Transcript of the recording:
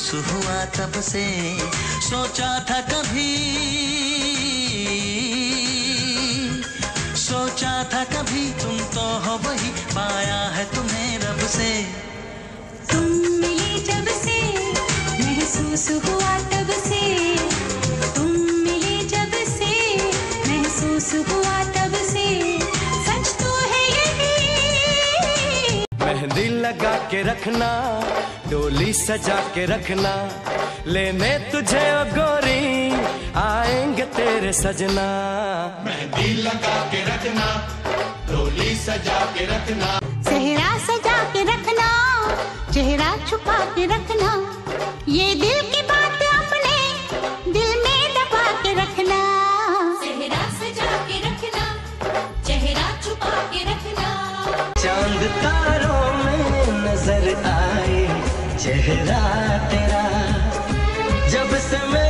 महसूस हुआ तब से, सोचा था कभी, सोचा था कभी तुम तो हो वही, पाया है तुम्हें रब से। तुम मिले जब से महसूस हुआ तब से, तुम मिले जब से महसूस हुआ तब से, सच तो है यही। मेहंदी लगा के रखना, डोली सजा के रखना, लेने तुझे ओ गोरी आएंगे तेरे सजना। मेहंदी लगा के रखना, डोली सजा के रखना, सेहरा सजा के रखना, चेहरा छुपा के रखना, ये दिल की बात अपने दिल में दबा के रखना। सेहरा सजा के रखना, चेहरा छुपा के रखना। चांद तारों में नजर आए चेहरा तेरा, जब से मैं